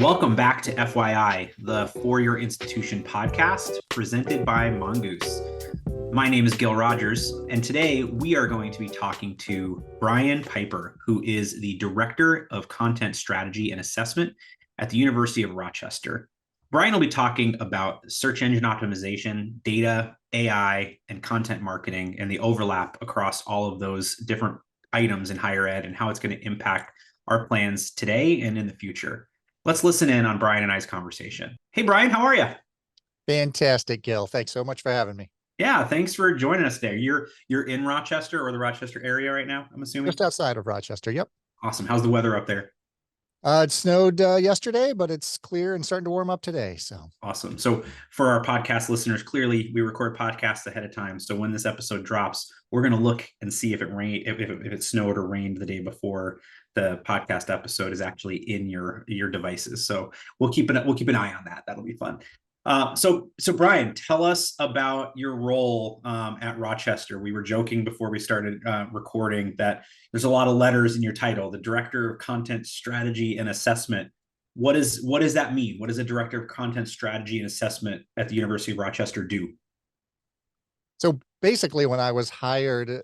Welcome back to FYI, the For Your Institution podcast presented by Mongoose. My name is Gil Rogers, and today we are going to be talking to Brian Piper, who is the Director of Content Strategy and Assessment at the University of Rochester. Brian will be talking about search engine optimization, data, AI, and content marketing, and the overlap across all of those different items in higher ed and how it's going to impact our plans today and in the future. Let's listen in on Brian and I's conversation. Hey, Brian, how are you? Fantastic, Gil. Thanks so much for having me. Yeah, thanks for joining us there. You're in Rochester or the Rochester area right now, I'm assuming? Just outside of Rochester. Yep. Awesome. How's the weather up there? It snowed yesterday, but it's clear and starting to warm up today. So awesome. So for our podcast listeners, clearly we record podcasts ahead of time. So when this episode drops, we're going to look and see if it rained, if it snowed or rained the day before the podcast episode is actually in your devices. So we'll keep an eye on that. That'll be fun. So Brian, tell us about your role at Rochester. We were joking before we started recording that there's a lot of letters in your title, the Director of Content Strategy and Assessment. What does that mean? What does a Director of Content Strategy and Assessment at the University of Rochester do? So basically, when I was hired,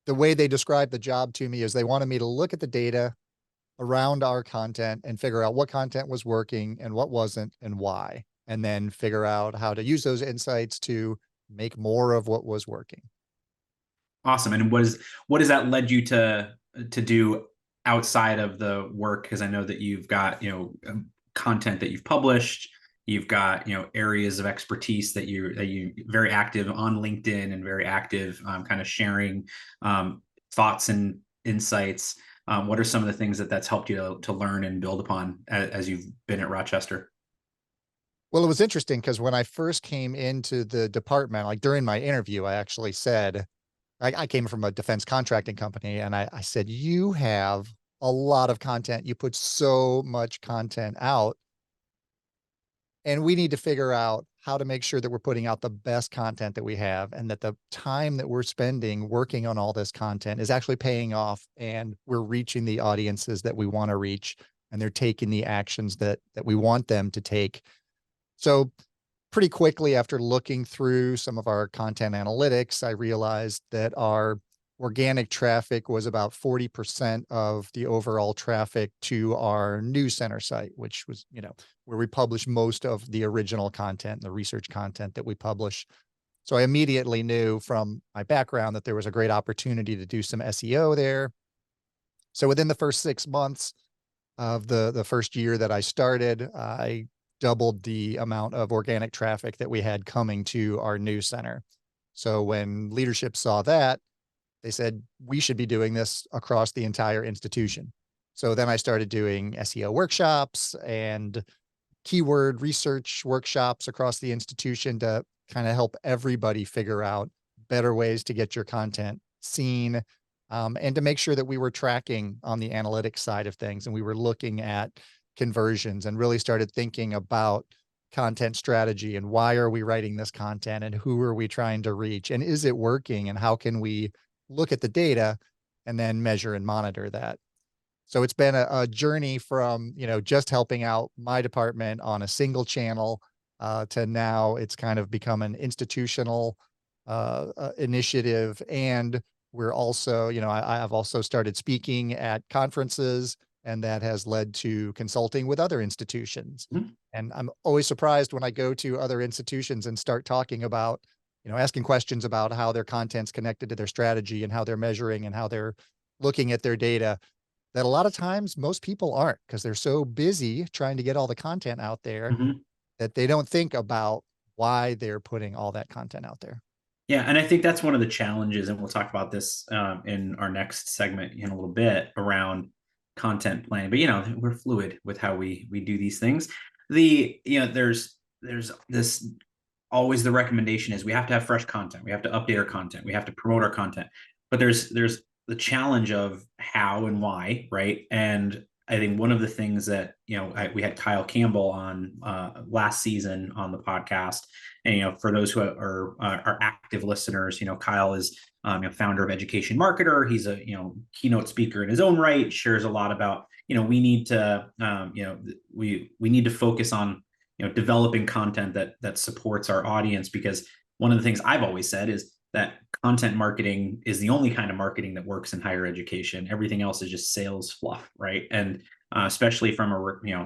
the way they described the job to me is they wanted me to look at the data around our content and figure out what content was working and what wasn't and why, and then figure out how to use those insights to make more of what was working. Awesome. And what has that led you to do outside of the work? Because I know that you've got, content that you've published, you've got, areas of expertise that you very active on LinkedIn and very active kind of sharing thoughts and insights. What are some of the things that's helped you to learn and build upon as you've been at Rochester? Well, it was interesting because when I first came into the department, like during my interview, I actually said, I came from a defense contracting company, and I said, you have a lot of content. You put so much content out, and we need to figure out how to make sure that we're putting out the best content that we have, and that the time that we're spending working on all this content is actually paying off, and we're reaching the audiences that we want to reach, and they're taking the actions that we want them to take. So pretty quickly after looking through some of our content analytics, I realized that our organic traffic was about 40% of the overall traffic to our news center site, which was, where we publish most of the original content, the research content that we publish. So I immediately knew from my background that there was a great opportunity to do some SEO there. So within the first 6 months of the first year that I started, I doubled the amount of organic traffic that we had coming to our news center. So when leadership saw that, they said, we should be doing this across the entire institution. So then I started doing SEO workshops and keyword research workshops across the institution to kind of help everybody figure out better ways to get your content seen, and to make sure that we were tracking on the analytics side of things. And we were looking at conversions and really started thinking about content strategy and why are we writing this content and who are we trying to reach and is it working and how can we look at the data and then measure and monitor that. So it's been a journey from, just helping out my department on a single channel to now it's kind of become an institutional initiative. And we're also, I've also started speaking at conferences, and that has led to consulting with other institutions. Mm-hmm. And I'm always surprised when I go to other institutions and start talking about, asking questions about how their content's connected to their strategy and how they're measuring and how they're looking at their data, that a lot of times most people aren't, because they're so busy trying to get all the content out there, mm-hmm. that they don't think about why they're putting all that content out there. Yeah, and I think that's one of the challenges, and we'll talk about this in our next segment in a little bit around content planning, but we're fluid with how we do these things. There's this, always the recommendation is we have to have fresh content, we have to update our content, we have to promote our content, but there's the challenge of how and why, right? And I think one of the things that we had Kyle Campbell on last season on the podcast, and for those who are active listeners, Kyle is founder of Education Marketer. He's a keynote speaker in his own right, shares a lot about we need to, we need to focus on, developing content that supports our audience, because one of the things I've always said is that content marketing is the only kind of marketing that works in higher education. Everything else is just sales fluff, right? And especially from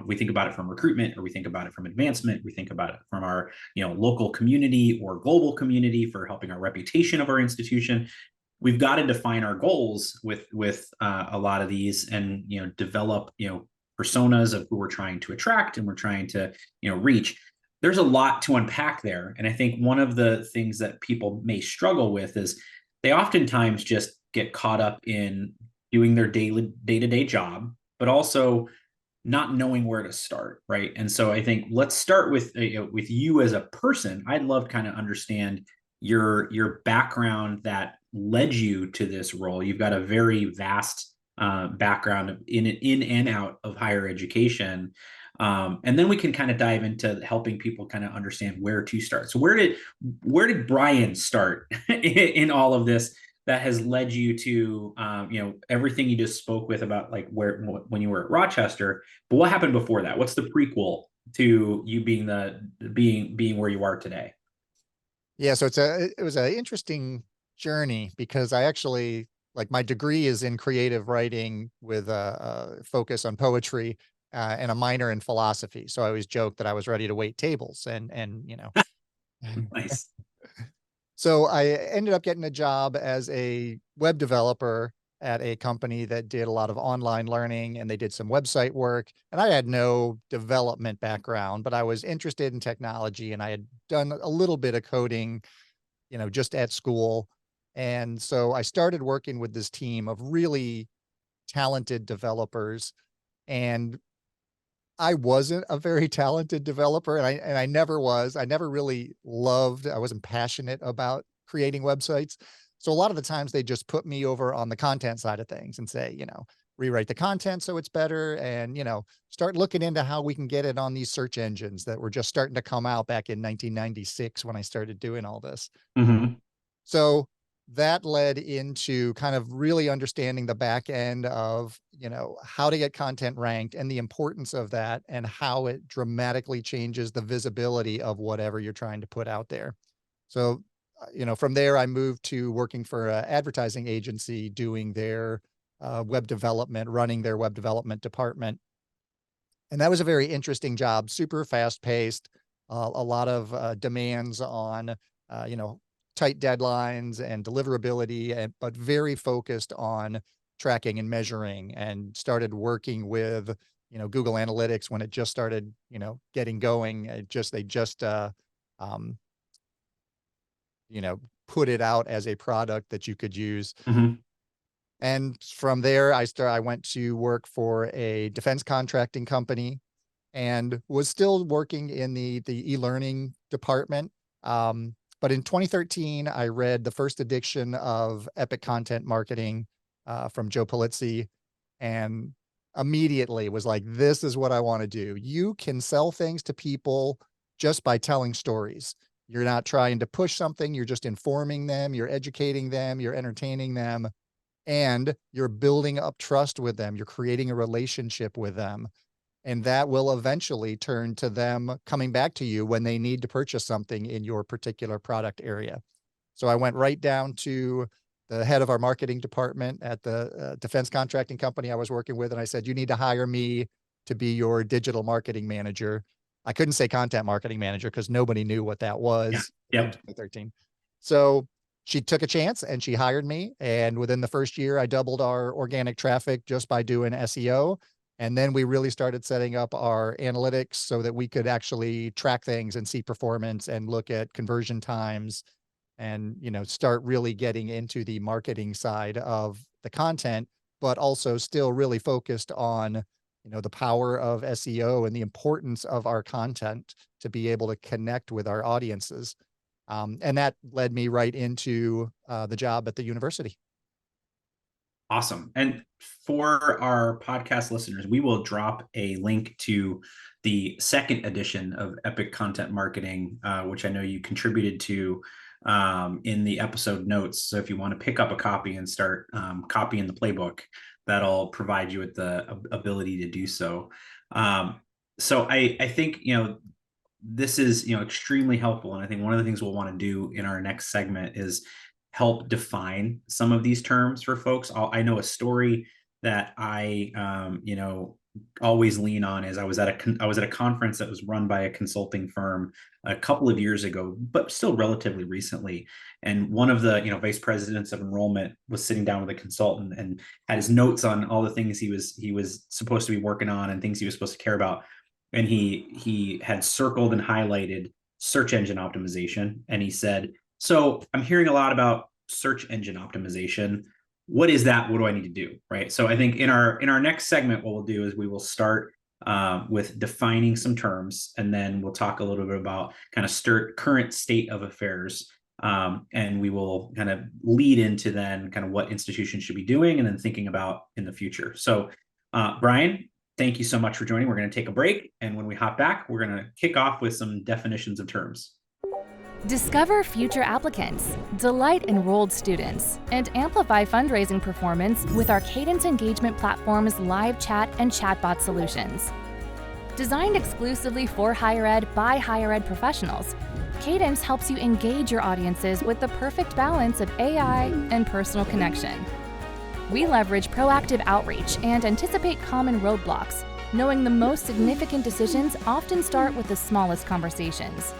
we think about it from recruitment, or we think about it from advancement, we think about it from our, local community or global community for helping our reputation of our institution. We've got to define our goals with a lot of these, and develop personas of who we're trying to attract and we're trying to reach. There's a lot to unpack there, and I think one of the things that people may struggle with is they oftentimes just get caught up in doing their day-to-day job, but also not knowing where to start, right? And so I think let's start with you as a person. I'd love to kind of understand your background that led you to this role. You've got a very vast background in and out of higher education. And then we can kind of dive into helping people kind of understand where to start. So where did Brian start in all of this that has led you to everything you just spoke with about, like, when you were at Rochester? But what happened before that? What's the prequel to you being where you are today? Yeah, so it was an interesting journey, because I actually, like, my degree is in creative writing with a focus on poetry, and a minor in philosophy. So I always joke that I was ready to wait tables, and Nice. So I ended up getting a job as a web developer at a company that did a lot of online learning, and they did some website work. And I had no development background, but I was interested in technology, and I had done a little bit of coding, just at school. And so I started working with this team of really talented developers, and I wasn't a very talented developer, and I never was. I never really loved, I wasn't passionate about creating websites. So a lot of the times they just put me over on the content side of things and say, rewrite the content so it's better, and, start looking into how we can get it on these search engines that were just starting to come out back in 1996 when I started doing all this. Mm-hmm. So that led into kind of really understanding the back end of, how to get content ranked and the importance of that, and how it dramatically changes the visibility of whatever you're trying to put out there. So, from there, I moved to working for an advertising agency, doing their web development, running their web development department. And that was a very interesting job, super fast paced, a lot of demands on, tight deadlines and deliverability, but very focused on tracking and measuring, and started working with, Google Analytics when it just started, getting going. They just, um, put it out as a product that you could use. Mm-hmm. And from there, I went to work for a defense contracting company, and was still working in the e-learning department. But in 2013, I read the first edition of Epic Content Marketing from Joe Polizzi, and immediately was like, this is what I want to do. You can sell things to people just by telling stories. You're not trying to push something. You're just informing them. You're educating them. You're entertaining them. And you're building up trust with them. You're creating a relationship with them. And that will eventually turn to them coming back to you when they need to purchase something in your particular product area. So I went right down to the head of our marketing department at the defense contracting company I was working with, and I said, you need to hire me to be your digital marketing manager. I couldn't say content marketing manager because nobody knew what that was. Yeah. In 2013. So she took a chance and she hired me. And within the first year, I doubled our organic traffic just by doing SEO. And then we really started setting up our analytics so that we could actually track things and see performance and look at conversion times, and, start really getting into the marketing side of the content, but also still really focused on, the power of SEO and the importance of our content to be able to connect with our audiences. And that led me right into the job at the university. Awesome. And for our podcast listeners, we will drop a link to the second edition of Epic Content Marketing, which I know you contributed to in the episode notes. So if you want to pick up a copy and start copying the playbook, that'll provide you with the ability to do so. So I think, this is, extremely helpful. And I think one of the things we'll want to do in our next segment is help define some of these terms for folks. I know a story that I, always lean on is I was at a conference that was run by a consulting firm a couple of years ago, but still relatively recently. And one of the, vice presidents of enrollment was sitting down with a consultant and had his notes on all the things he was supposed to be working on and things he was supposed to care about. And he had circled and highlighted search engine optimization. And he said, so I'm hearing a lot about search engine optimization. What is that? What do I need to do? Right. So I think in our next segment, what we'll do is we will start with defining some terms, and then we'll talk a little bit about kind of current state of affairs. And we will kind of lead into then kind of what institutions should be doing and then thinking about in the future. So Brian, thank you so much for joining. We're going to take a break. And when we hop back, we're going to kick off with some definitions of terms. Discover future applicants, delight enrolled students, and amplify fundraising performance with our Cadence engagement platform's live chat and chatbot solutions. Designed exclusively for higher ed by higher ed professionals, Cadence helps you engage your audiences with the perfect balance of AI and personal connection. We leverage proactive outreach and anticipate common roadblocks, knowing the most significant decisions often start with the smallest conversations.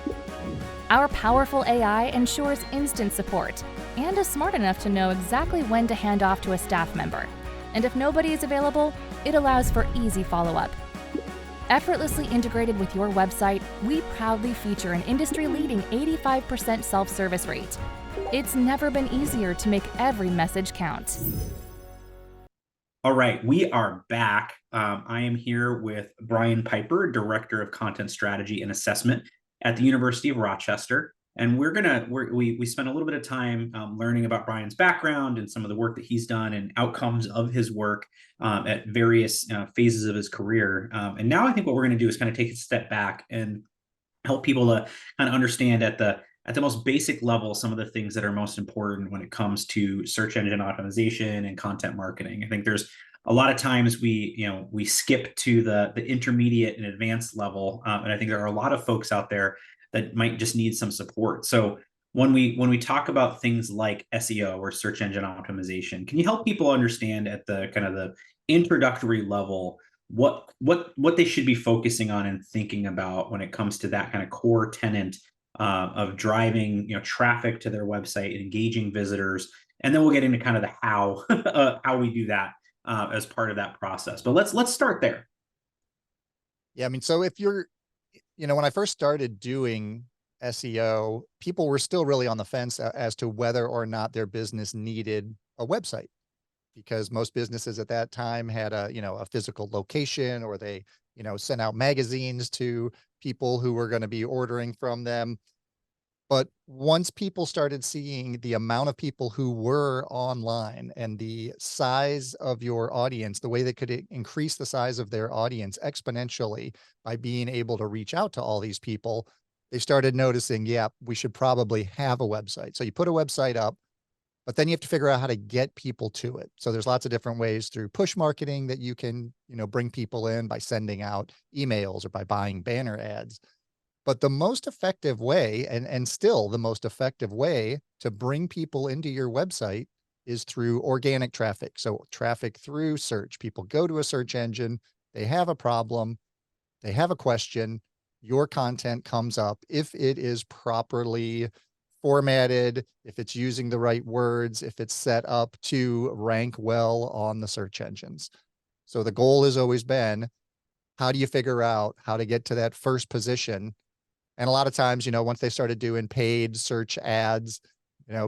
Our powerful AI ensures instant support and is smart enough to know exactly when to hand off to a staff member. And if nobody is available, it allows for easy follow-up. Effortlessly integrated with your website, we proudly feature an industry-leading 85% self-service rate. It's never been easier to make every message count. All right, we are back. I am here with Brian Piper, Director of Content Strategy and Assessment at the University of Rochester. And we spent a little bit of time learning about Brian's background and some of the work that he's done and outcomes of his work at various phases of his career. And now I think what we're going to do is kind of take a step back and help people to kind of understand at the most basic level some of the things that are most important when it comes to search engine optimization and content marketing. I think there's a lot of times we skip to the intermediate and advanced level, and I think there are a lot of folks out there that might just need some support. So when we talk about things like SEO or search engine optimization, can you help people understand at the kind of the introductory level what they should be focusing on and thinking about when it comes to that kind of core tenet of driving traffic to their website and engaging visitors, and then we'll get into kind of the how we do that as part of that process. But let's start there. Yeah, I mean, so if you're, when I first started doing SEO, people were still really on the fence as to whether or not their business needed a website, because most businesses at that time had a physical location, or they, sent out magazines to people who were going to be ordering from them. But once people started seeing the amount of people who were online and the size of your audience, the way they could increase the size of their audience exponentially by being able to reach out to all these people, they started noticing, yeah, we should probably have a website. So you put a website up, but then you have to figure out how to get people to it. So there's lots of different ways through push marketing that you can, bring people in by sending out emails or by buying banner ads. But the most effective way, and still the most effective way to bring people into your website, is through organic traffic. So traffic through search. People go to a search engine, they have a problem, they have a question, your content comes up if it is properly formatted, if it's using the right words, if it's set up to rank well on the search engines. So the goal has always been, how do you figure out how to get to that first position? And a lot of times, once they started doing paid search ads,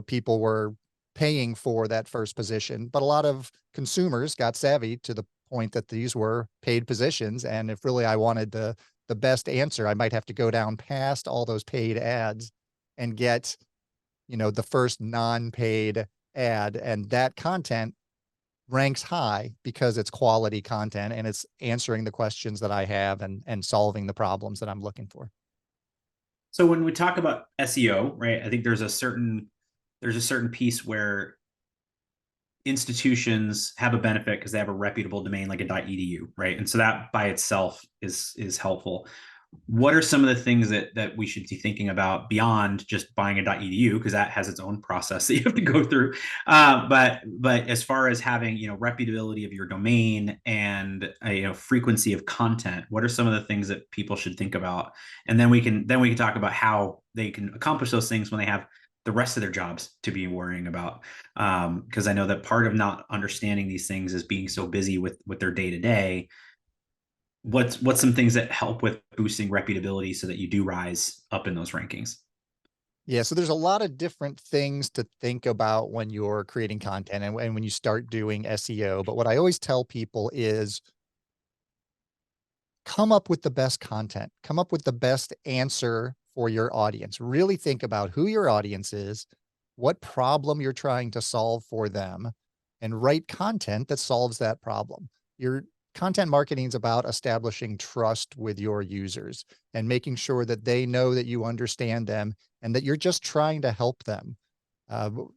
people were paying for that first position. But a lot of consumers got savvy to the point that these were paid positions. And if really I wanted the best answer, I might have to go down past all those paid ads and get, the first non-paid ad. And that content ranks high because it's quality content and it's answering the questions that I have and solving the problems that I'm looking for. So when we talk about SEO, right, I think there's a certain piece where institutions have a benefit because they have a reputable domain like a .edu, right? And so that by itself is helpful. What are some of the things that we should be thinking about beyond just buying a .edu, because that has its own process that you have to go through? But as far as having reputability of your domain and frequency of content, what are some of the things that people should think about? And then we can talk about how they can accomplish those things when they have the rest of their jobs to be worrying about. Because I know that part of not understanding these things is being so busy with their day to day. What's some things that help with boosting reputability so that you do rise up in those rankings? Yeah, so there's a lot of different things to think about when you're creating content and when you start doing SEO. But what I always tell people is come up with the best content, come up with the best answer for your audience. Really think about who your audience is, what problem you're trying to solve for them, and write content that solves that problem. Your content marketing is about establishing trust with your users and making sure that they know that you understand them and that you're just trying to help them.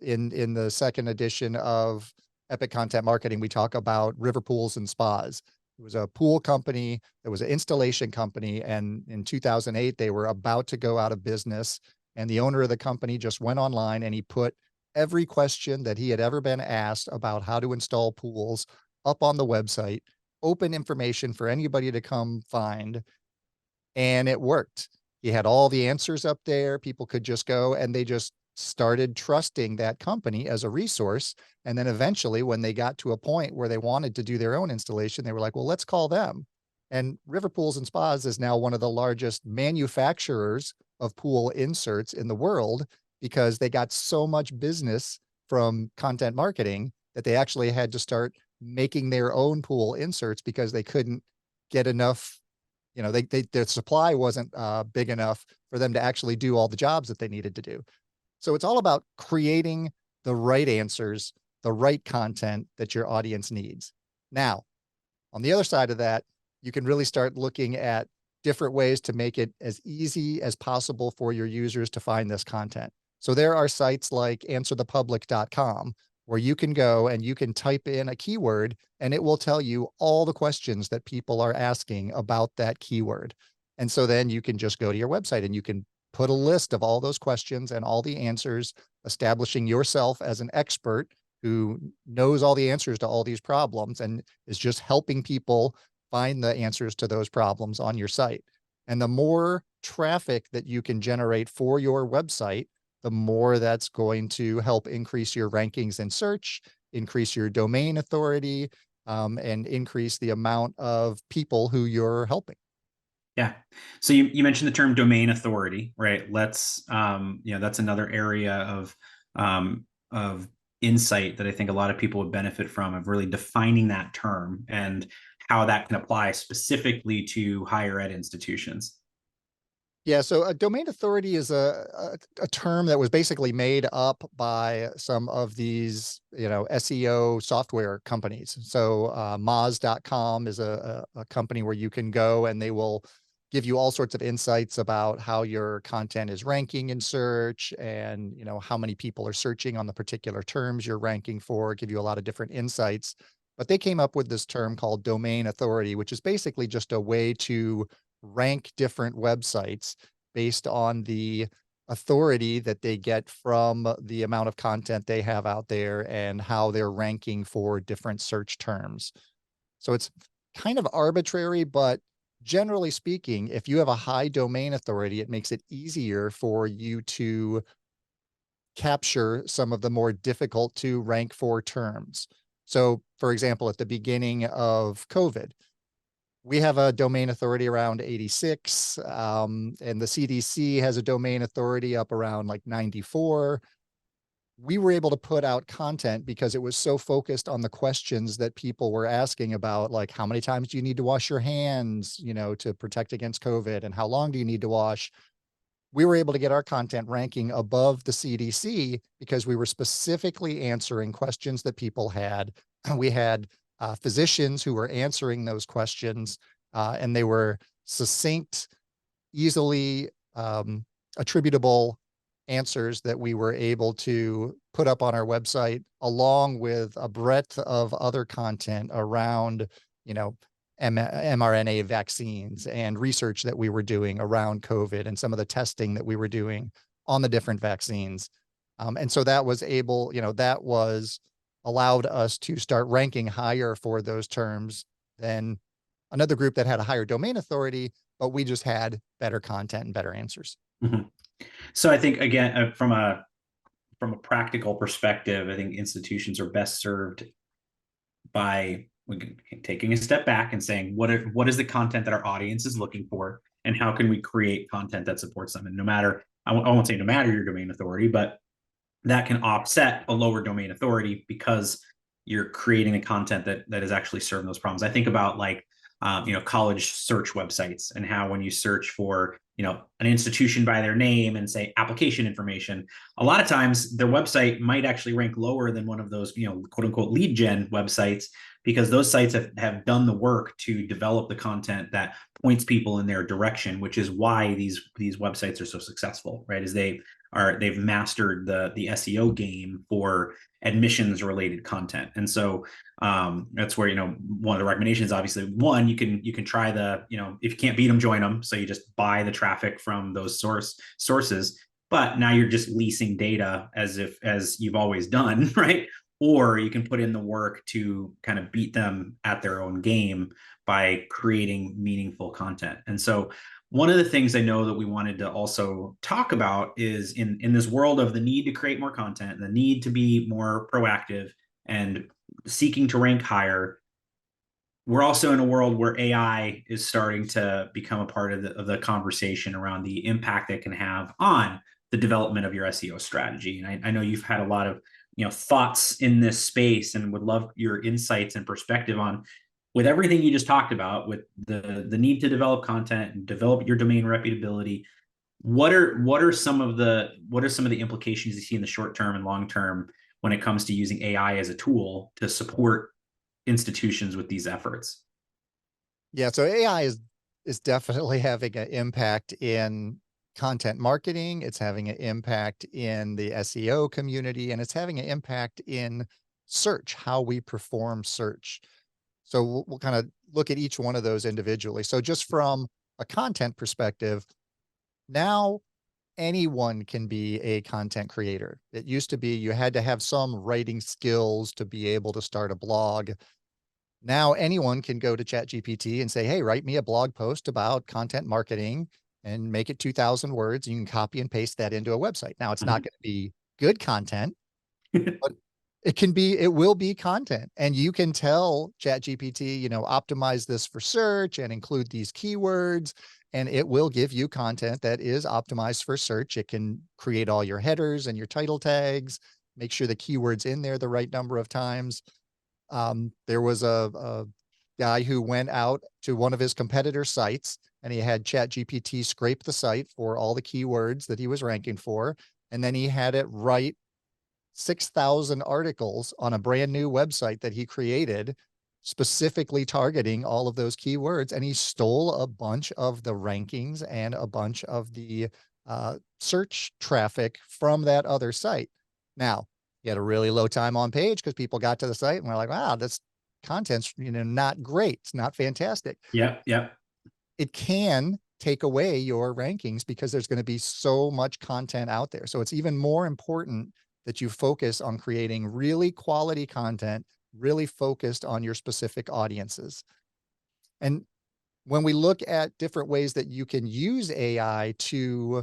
In the second edition of Epic Content Marketing, we talk about river pools and spas. It was a pool company, it was an installation company, and in 2008, they were about to go out of business. And the owner of the company just went online and he put every question that he had ever been asked about how to install pools up on the website, open information for anybody to come find, and it worked. He had all the answers up there. People could just go and they just started trusting that company as a resource. And then eventually, when they got to a point where they wanted to do their own installation, they were like, well, let's call them. And River Pools and Spas is now one of the largest manufacturers of pool inserts in the world because they got so much business from content marketing that they actually had to start making their own pool inserts because they couldn't get enough. Their supply wasn't big enough for them to actually do all the jobs that they needed to do. So it's all about creating the right answers, the right content that your audience needs. Now, on the other side of that, you can really start looking at different ways to make it as easy as possible for your users to find this content. So there are sites like answerthepublic.com where you can go and you can type in a keyword and it will tell you all the questions that people are asking about that keyword. And so then you can just go to your website and you can put a list of all those questions and all the answers, establishing yourself as an expert who knows all the answers to all these problems and is just helping people find the answers to those problems on your site. And the more traffic that you can generate for your website, the more that's going to help increase your rankings in search, increase your domain authority, and increase the amount of people who you're helping. Yeah. So you mentioned the term domain authority, right? Let's, that's another area of insight that I think a lot of people would benefit from, of really defining that term and how that can apply specifically to higher ed institutions. Yeah, so a domain authority is a term that was basically made up by some of these, SEO software companies. So Moz.com is a company where you can go and they will give you all sorts of insights about how your content is ranking in search and, how many people are searching on the particular terms you're ranking for, give you a lot of different insights. But they came up with this term called domain authority, which is basically just a way to rank different websites based on the authority that they get from the amount of content they have out there and how they're ranking for different search terms. So it's kind of arbitrary, but generally speaking, if you have a high domain authority, it makes it easier for you to capture some of the more difficult to rank for terms. So, for example, at the beginning of COVID, we have a domain authority around 86, and the CDC has a domain authority up around like 94. We were able to put out content because it was so focused on the questions that people were asking about, like how many times do you need to wash your hands, to protect against COVID, and how long do you need to wash? We were able to get our content ranking above the CDC because we were specifically answering questions that people had. We had physicians who were answering those questions, and they were succinct, easily attributable answers that we were able to put up on our website, along with a breadth of other content around, you know, mRNA vaccines and research that we were doing around COVID and some of the testing that we were doing on the different vaccines. And so that was able, that was allowed us to start ranking higher for those terms than another group that had a higher domain authority, but we just had better content and better answers. Mm-hmm. So I think, again, from a practical perspective, I think institutions are best served by taking a step back and saying, what is the content that our audience is looking for, and how can we create content that supports them? And no matter, I won't say no matter your domain authority, but that can offset a lower domain authority because you're creating the content that is actually serving those problems. I think about college search websites, and how when you search for, an institution by their name and say application information, a lot of times their website might actually rank lower than one of those, quote unquote lead gen websites, because those sites have done the work to develop the content that points people in their direction, which is why these websites are so successful, right? Is they've mastered the SEO game for admissions related content. And so that's where, one of the recommendations, obviously, one, you can try if you can't beat them, join them. So you just buy the traffic from those sources, but now you're just leasing data as you've always done, right? Or you can put in the work to kind of beat them at their own game by creating meaningful content. And so one of the things I know that we wanted to also talk about is in this world of the need to create more content, the need to be more proactive and seeking to rank higher, we're also in a world where AI is starting to become a part of the conversation around the impact it can have on the development of your SEO strategy. And I know you've had a lot of thoughts in this space, and would love your insights and perspective on, with everything you just talked about, with the need to develop content and develop your domain reputability. What are some of the implications you see in the short term and long term when it comes to using AI as a tool to support institutions with these efforts? Yeah, so AI is definitely having an impact in content marketing. It's having an impact in the SEO community, and it's having an impact in search, how we perform search. So we'll kind of look at each one of those individually. So just from a content perspective, now anyone can be a content creator. It used to be you had to have some writing skills to be able to start a blog. Now anyone can go to Chat GPT and say, hey, write me a blog post about content marketing and make it 2,000 words. You can copy and paste that into a website. Now it's not going to be good content, but it will be content. And you can tell Chat GPT, optimize this for search and include these keywords, and it will give you content that is optimized for search. It can create all your headers and your title tags, make sure the keyword's in there the right number of times. There was a guy who went out to one of his competitor sites, and he had Chat GPT scrape the site for all the keywords that he was ranking for. And then he had it write 6,000 articles on a brand new website that he created, specifically targeting all of those keywords. And he stole a bunch of the rankings and a bunch of the search traffic from that other site. Now, he had a really low time on page because people got to the site and were like, wow, this content's, not great. It's not fantastic. Yep. It can take away your rankings because there's going to be so much content out there. So it's even more important that you focus on creating really quality content, really focused on your specific audiences. And when we look at different ways that you can use AI to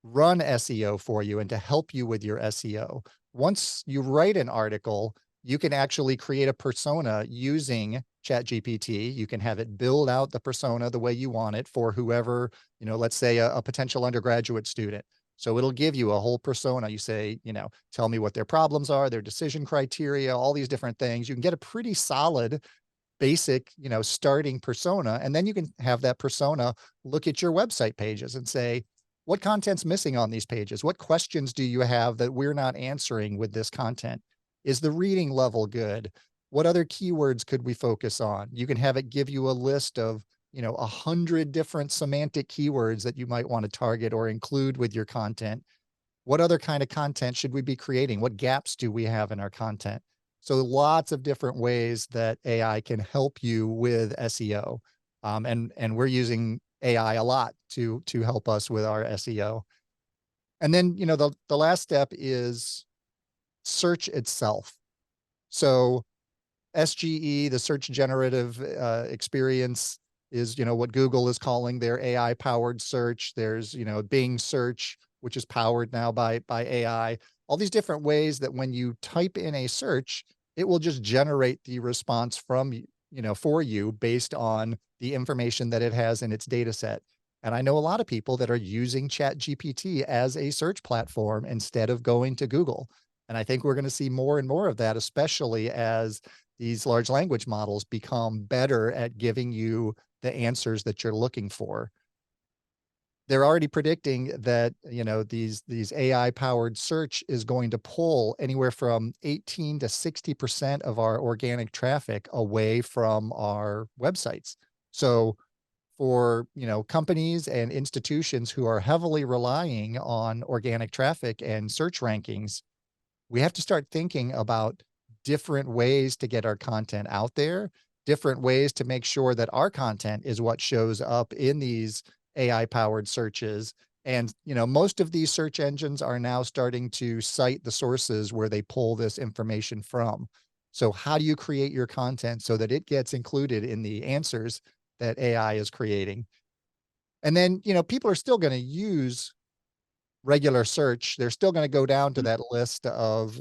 run SEO for you and to help you with your SEO, once you write an article, you can actually create a persona using Chat GPT. You can have it build out the persona the way you want it for whoever, let's say a potential undergraduate student. So it'll give you a whole persona. You say, tell me what their problems are, their decision criteria, all these different things. You can get a pretty solid, basic, starting persona. And then you can have that persona look at your website pages and say, what content's missing on these pages? What questions do you have that we're not answering with this content? Is the reading level good? What other keywords could we focus on? You can have it give you a list of 100 different semantic keywords that you might want to target or include with your content. What other kind of content should we be creating? What gaps do we have in our content? So lots of different ways that AI can help you with SEO. And we're using AI a lot to help us with our SEO. And then, the last step is search itself. So SGE, the search generative experience, is what Google is calling their AI powered search. There's Bing search, which is powered now by AI. All these different ways that when you type in a search, it will just generate the response from for you based on the information that it has in its data set. And I know a lot of people that are using Chat GPT as a search platform instead of going to Google. And I think we're going to see more and more of that, especially as these large language models become better at giving you the answers that you're looking for. They're already predicting that, these AI powered search is going to pull anywhere from 18 to 60% of our organic traffic away from our websites. So for, companies and institutions who are heavily relying on organic traffic and search rankings, we have to start thinking about different ways to get our content out there, different ways to make sure that our content is what shows up in these AI powered searches. And, most of these search engines are now starting to cite the sources where they pull this information from. So how do you create your content so that it gets included in the answers that AI is creating? And then, people are still going to use regular search. They're still going to go down to that list of,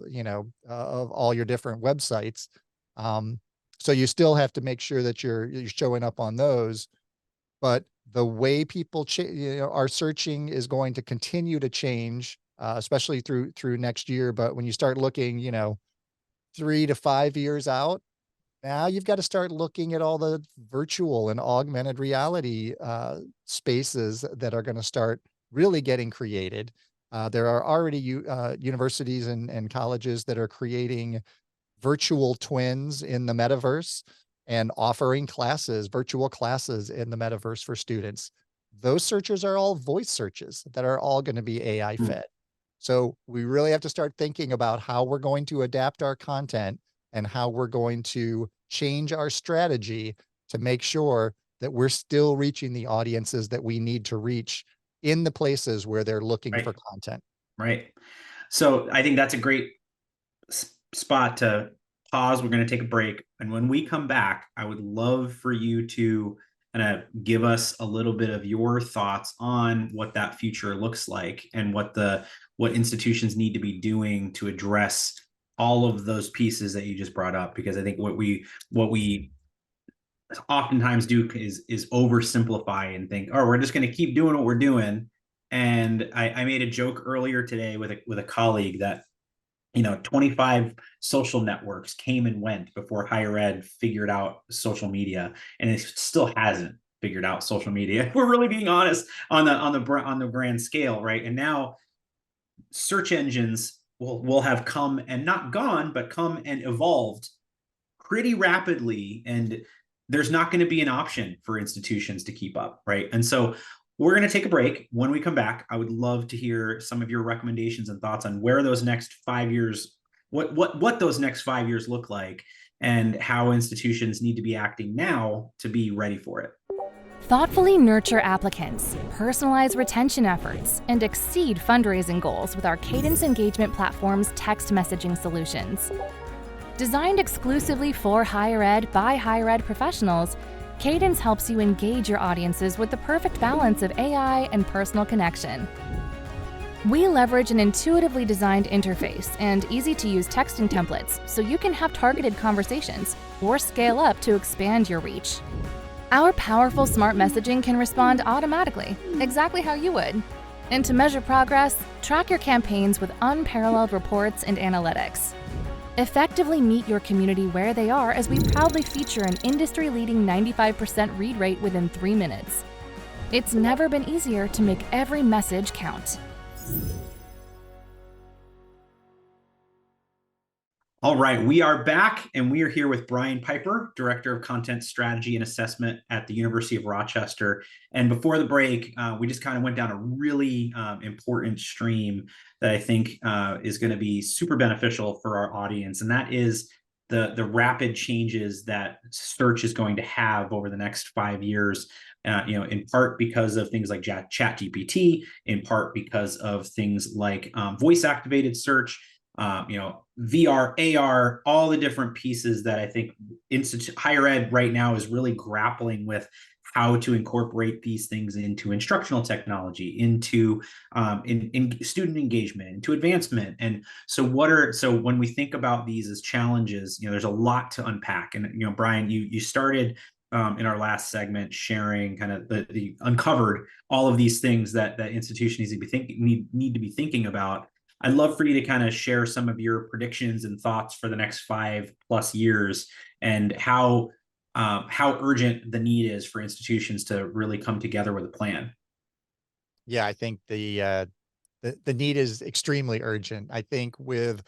of all your different websites. So you still have to make sure that you're showing up on those. But the way people are searching is going to continue to change, especially through next year. But when you start looking, 3 to 5 years out, now you've got to start looking at all the virtual and augmented reality spaces that are going to start really getting created. There are already universities and colleges that are creating virtual twins in the metaverse and offering virtual classes in the metaverse for students. Those searches are all voice searches that are all going to be AI fed. So we really have to start thinking about how we're going to adapt our content and how we're going to change our strategy to make sure that we're still reaching the audiences that we need to reach in the places where they're looking for content. Right. So I think that's a great spot to pause. We're going to take a break. And when we come back, I would love for you to kind of give us a little bit of your thoughts on what that future looks like and what institutions need to be doing to address all of those pieces that you just brought up. Because I think what we oftentimes do is oversimplify and think, oh, we're just going to keep doing what we're doing. And I made a joke earlier today with a colleague that 25 social networks came and went before higher ed figured out social media, and it still hasn't figured out social media. If we're really being honest on the grand scale, right? And now search engines will have come and not gone, but come and evolved pretty rapidly, and there's not going to be an option for institutions to keep up, right? And so we're going to take a break. When we come back, I would love to hear some of your recommendations and thoughts on where those next 5 years, what those next 5 years look like, and how institutions need to be acting now to be ready for it. Thoughtfully nurture applicants, personalize retention efforts, and exceed fundraising goals with our Cadence Engagement Platform's text messaging solutions. Designed exclusively for higher ed by higher ed professionals, Cadence helps you engage your audiences with the perfect balance of AI and personal connection. We leverage an intuitively designed interface and easy-to-use texting templates so you can have targeted conversations or scale up to expand your reach. Our powerful smart messaging can respond automatically, exactly how you would. And to measure progress, track your campaigns with unparalleled reports and analytics. Effectively meet your community where they are as we proudly feature an industry-leading 95% read rate within 3 minutes. It's never been easier to make every message count. All right, we are back and we are here with Brian Piper, Director of Content Strategy and Assessment at the University of Rochester. And before the break, we just kind of went down a really important stream that I think is going to be super beneficial for our audience. And that is the rapid changes that search is going to have over the next 5 years. In part because of things like Chat GPT, in part because of things like voice activated search, VR, AR, all the different pieces that I think higher ed right now is really grappling with how to incorporate these things into instructional technology, into in student engagement, into advancement. And so when we think about these as challenges, there's a lot to unpack. And Brian, you started in our last segment sharing kind of the uncovered all of these things that institutions need to be thinking about. I'd love for you to kind of share some of your predictions and thoughts for the next 5+ years, and how urgent the need is for institutions to really come together with a plan. Yeah, I think the need is extremely urgent. I think with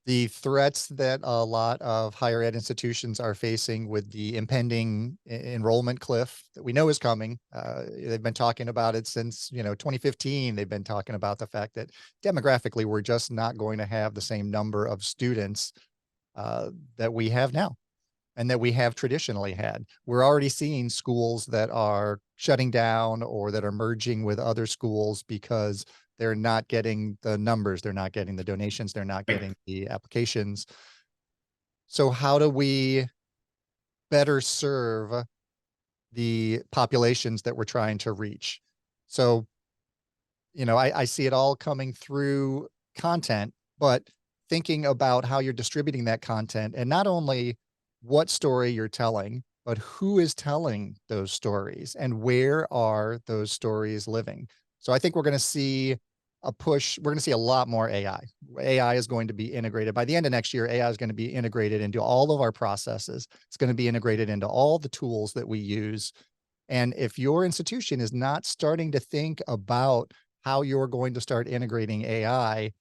the threats that a lot of higher ed institutions are facing with the impending enrollment cliff that we know is coming. They've been talking about it since, 2015. They've been talking about the fact that demographically, we're just not going to have the same number of students that we have now and that we have traditionally had. We're already seeing schools that are shutting down or that are merging with other schools because they're not getting the numbers, they're not getting the donations, they're not getting the applications. So how do we better serve the populations that we're trying to reach? So, I see it all coming through content, but thinking about how you're distributing that content, and not only what story you're telling, but who is telling those stories and where are those stories living. So I think we're going to see a push. We're going to see a lot more AI. AI is going to be integrated by the end of next year. AI is going to be integrated into all of our processes. It's going to be integrated into all the tools that we use. And if your institution is not starting to think about how you're going to start integrating AI,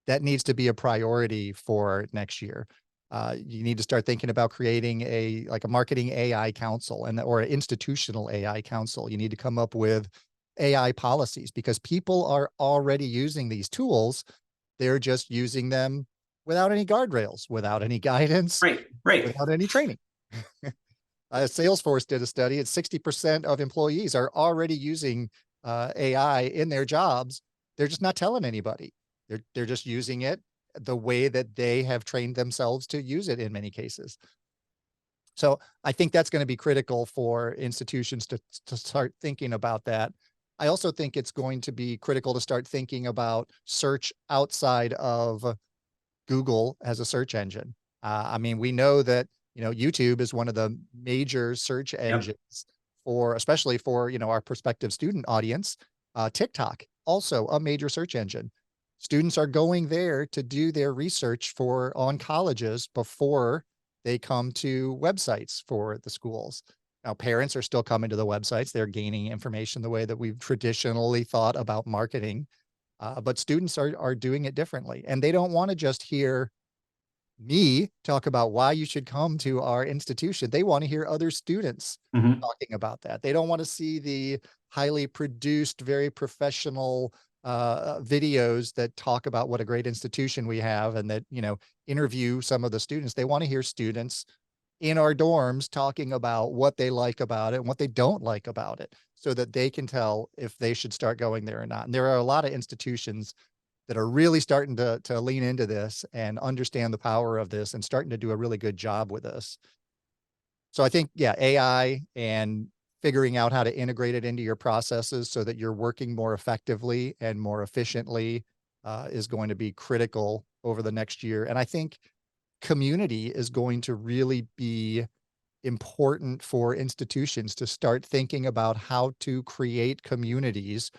that needs to be a priority for next year. You need to start thinking about creating a marketing AI council or an institutional AI council. You need to come up with AI policies because people are already using these tools. They're just using them without any guardrails, without any guidance, Right. without any training. Salesforce did a study. It's 60% of employees are already using AI in their jobs. They're just not telling anybody. They're just using it the way that they have trained themselves to use it in many cases. So I think that's going to be critical for institutions to start thinking about that. I also think it's going to be critical to start thinking about search outside of Google as a search engine. We know that, YouTube is one of the major search engines especially for, our prospective student audience. TikTok, also a major search engine. Students are going there to do their research on colleges before they come to websites for the schools. Now, parents are still coming to the websites. They're gaining information the way that we've traditionally thought about marketing. But students are doing it differently. And they don't want to just hear me talk about why you should come to our institution. They want to hear other students talking about that. They don't want to see the highly produced, very professional videos that talk about what a great institution we have and that, interview some of the students. They want to hear students in our dorms talking about what they like about it and what they don't like about it so that they can tell if they should start going there or not. And there are a lot of institutions that are really starting to lean into this and understand the power of this and starting to do a really good job with this. So I think, AI and figuring out how to integrate it into your processes so that you're working more effectively and more efficiently is going to be critical over the next year. And I think community is going to really be important for institutions to start thinking about how to create communities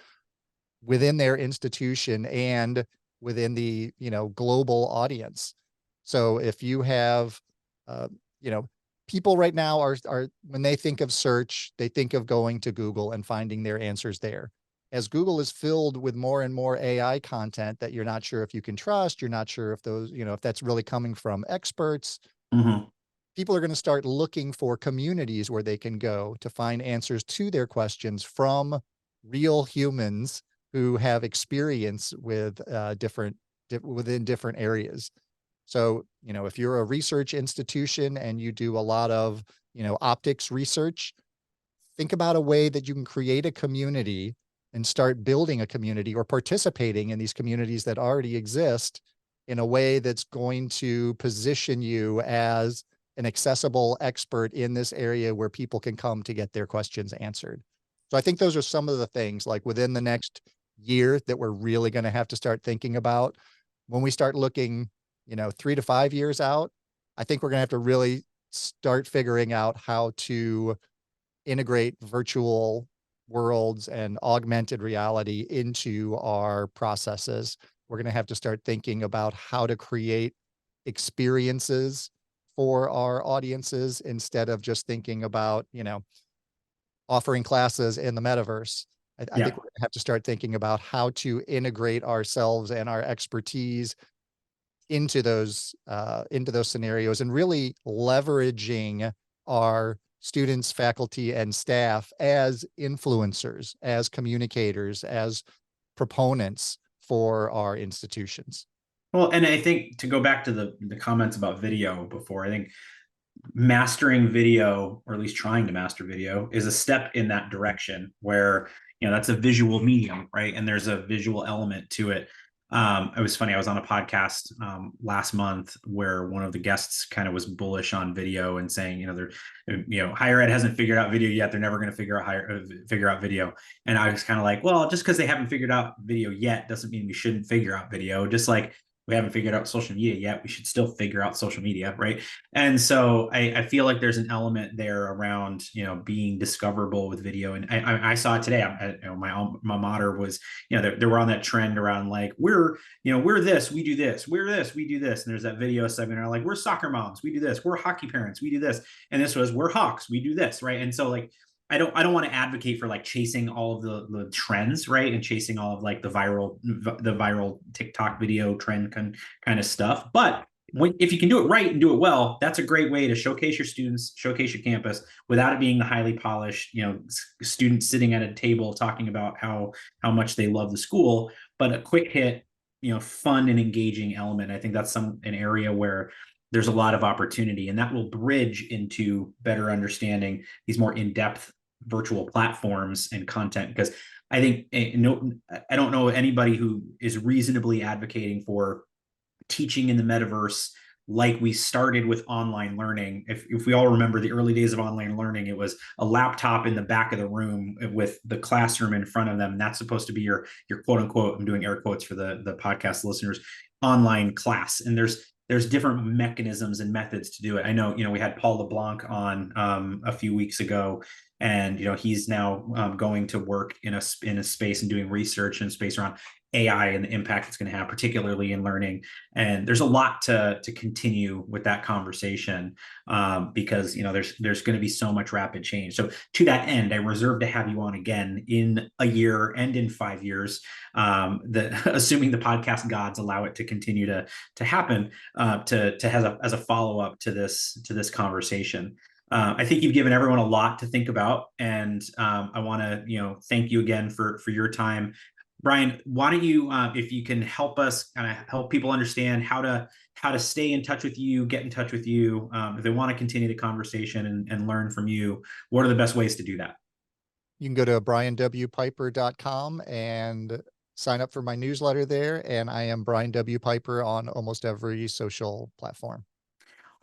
within their institution and within the, global audience. So if you have, people right now are when they think of search, they think of going to Google and finding their answers there. as Google is filled with more and more AI content that you're not sure if you can trust, you're not sure if those, if that's really coming from experts, Mm-hmm. people are going to start looking for communities where they can go to find answers to their questions from real humans who have experience with within different areas. So, if you're a research institution and you do a lot of, optics research, think about a way that you can create a community and start building a community or participating in these communities that already exist in a way that's going to position you as an accessible expert in this area where people can come to get their questions answered. So I think those are some of the things like within the next year that we're really going to have to start thinking about. When we start looking, 3 to 5 years out, I think we're going to have to really start figuring out how to integrate virtual worlds and augmented reality into our processes. We're going to have to start thinking about how to create experiences for our audiences instead of just thinking about, offering classes in the metaverse. I Yeah. think we're going to have to start thinking about how to integrate ourselves and our expertise into those scenarios and really leveraging our students, faculty, and staff as influencers, as communicators, as proponents for our institutions. Well, and I think to go back to the comments about video before, I think mastering video, or at least trying to master video, is a step in that direction where, that's a visual medium, right? And there's a visual element to it. It was funny. I was on a podcast last month where one of the guests kind of was bullish on video and saying, higher ed hasn't figured out video yet. They're never going to figure out video. And I was kind of like, well, just because they haven't figured out video yet doesn't mean we shouldn't figure out video. Just like we haven't figured out social media yet, we should still figure out social media, right? And so I feel like there's an element there around, being discoverable with video. And I saw it today. My alma mater was, they were on that trend around like, we're this, we do this, we're this, we do this. And there's that video segment like, we're soccer moms, we do this, we're hockey parents, we do this. And this was, we're hawks, we do this, right? And so like, I don't want to advocate for like chasing all of the trends, right? And chasing all of like the viral TikTok video trend kind of stuff. But if you can do it right and do it well, that's a great way to showcase your students, showcase your campus without it being the highly polished, students sitting at a table talking about how much they love the school, but a quick hit, fun and engaging element. I think that's an area where there's a lot of opportunity, and that will bridge into better understanding these more in-depth virtual platforms and content. Because I think I don't know anybody who is reasonably advocating for teaching in the metaverse like we started with online learning. If we all remember the early days of online learning, it was a laptop in the back of the room with the classroom in front of them. And that's supposed to be your quote unquote, I'm doing air quotes for the podcast listeners, online class. And there's different mechanisms and methods to do it. I know, we had Paul LeBlanc on a few weeks ago, and he's now going to work in a space and doing research in space around AI and the impact it's going to have, particularly in learning. And there's a lot to continue with that conversation because there's going to be so much rapid change. So to that end, I reserve to have you on again in a year and in 5 years, assuming the podcast gods allow it to continue to happen, as a follow up to this conversation. I think you've given everyone a lot to think about, and I want to thank you again for your time. Brian, why don't you, if you can help us kind of help people understand how to stay in touch with you, get in touch with you, if they want to continue the conversation and learn from you, what are the best ways to do that? You can go to brianwpiper.com and sign up for my newsletter there. And I am Brian W. Piper on almost every social platform.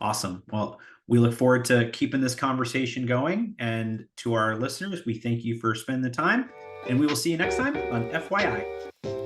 Awesome. Well, we look forward to keeping this conversation going. And to our listeners, we thank you for spending the time. And we will see you next time on FYI.